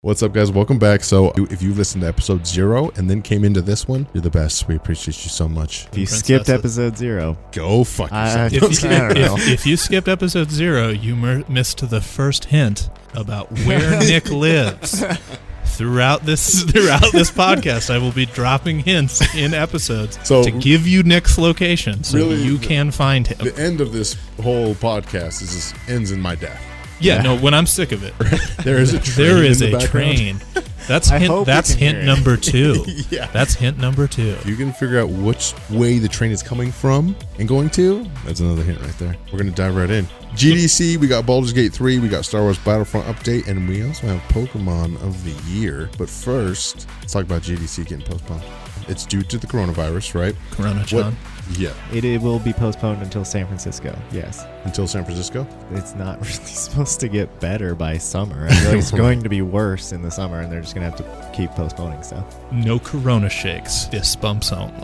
What's up, guys? Welcome back. So if you listened to episode 0 and then came into this one, you're the best. We appreciate you so much. If you skipped episode 0, go fuck yourself. If you skipped episode 0, you missed the first hint about where Nick lives. Throughout this podcast, I will be dropping hints in episodes to give you Nick's location so really, you can find him. The end of this whole podcast ends in my death. Yeah, no, when I'm sick of it. There is a train. There is a train. That's hint number 2. Yeah. That's hint number 2. If you can figure out which way the train is coming from and going to, that's another hint right there. We're going to dive right in. GDC, we got Baldur's Gate 3, we got Star Wars Battlefront update, and we also have Pokemon of the Year. But first, let's talk about GDC getting postponed. It's due to the coronavirus, right? Corona-chan. Yeah. It will be postponed until San Francisco, yes. Until San Francisco? It's not really supposed to get better by summer. I feel like it's going to be worse in the summer, and they're just going to have to keep postponing stuff. No Corona shakes. Fist bumps only.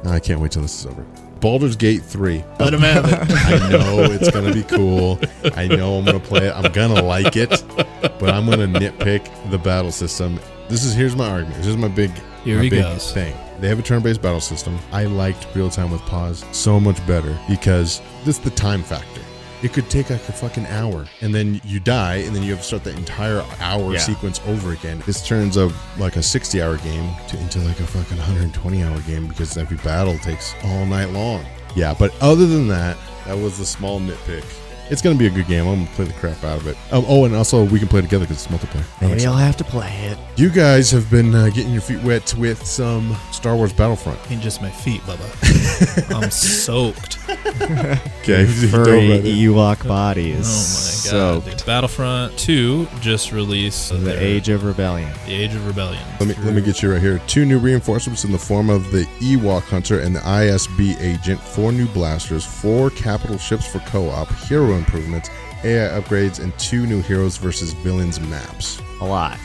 I can't wait till this is over. Baldur's Gate 3. Let him have it. I know it's going to be cool. I know I'm going to play it. I'm going to like it. But I'm going to nitpick the battle system. Here's my argument. Here's my big thing. They have a turn-based battle system. I liked real-time with pause so much better because this is the time factor. It could take like a fucking hour, and then you die, and then you have to start the entire hour sequence over again. This turns a 60-hour game into like a fucking 120-hour game because every battle takes all night long. Yeah, but other than that was the small nitpick. It's going to be a good game. I'm going to play the crap out of it. And also we can play together because it's multiplayer. Maybe I'll have to play it. You guys have been getting your feet wet with some Star Wars Battlefront. Ain't just my feet, Bubba. I'm soaked. Okay. Furry Ewok bodies. Oh my god. Dude. Battlefront 2 just released The Age of Rebellion. The Age of Rebellion. Let me get you right here. 2 new reinforcements in the form of the Ewok Hunter and the ISB Agent, 4 new blasters, 4 capital ships for co-op, hero improvements, AI upgrades, and 2 new heroes versus villains maps. A lot.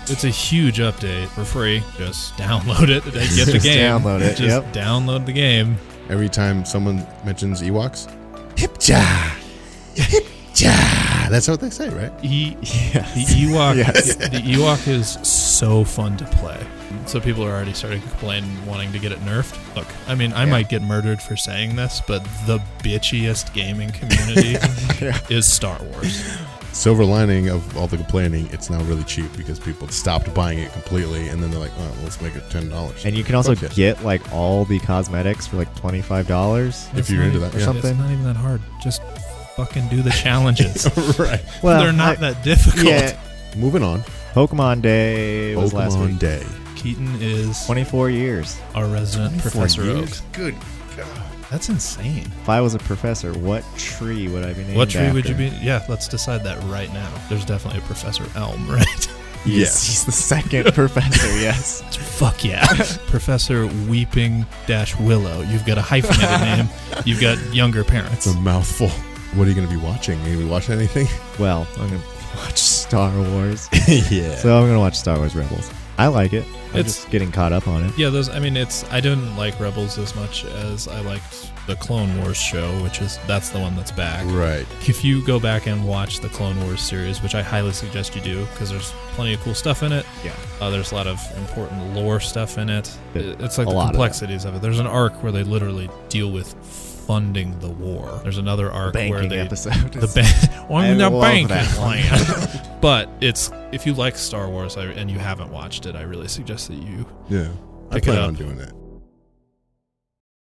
It's a huge update for free. Just download it. Get the game. Download it. Just download the game. Every time someone mentions Ewoks, Hipja! Hipja! That's what they say, right? The Ewok is so fun to play. So people are already starting to complain, wanting to get it nerfed. Look, I mean, I might get murdered for saying this, but the bitchiest gaming community is Star Wars. Silver lining of all the complaining, it's now really cheap because people stopped buying it completely, and then they're like, oh, well, let's make it $10. And you can also get like all the cosmetics for like $25 if you're into that or something. It's not even that hard. Just fucking do the challenges. Right. Well, they're not that difficult. Yeah. Moving on. Pokemon Day was last week. Pokemon Day. Keaton is 24 years. Our resident Professor Oak. Good God. That's insane. If I was a professor, what tree would I be named What tree after? would you be? Yeah, let's decide that right now. There's definitely a Professor Elm, right? Yes. He's the second professor, yes. Fuck yeah. Professor Weeping-Willow. You've got a hyphenated name. You've got younger parents. It's a mouthful. What are you going to be watching? Are you going to be watching anything? Well, I'm going to watch Star Wars. Yeah. So I'm going to watch Star Wars Rebels. I like it. I'm just getting caught up on it. Yeah, I didn't like Rebels as much as I liked the Clone Wars show, that's the one that's back. Right. If you go back and watch the Clone Wars series, which I highly suggest you do, because there's plenty of cool stuff in it. Yeah. There's a lot of important lore stuff in it. It's like the complexities complexities of it. There's an arc where they literally deal with funding the war. There's another arc where they episode. The banking plan. But if you like Star Wars and you haven't watched it, I really suggest that you I plan on doing it.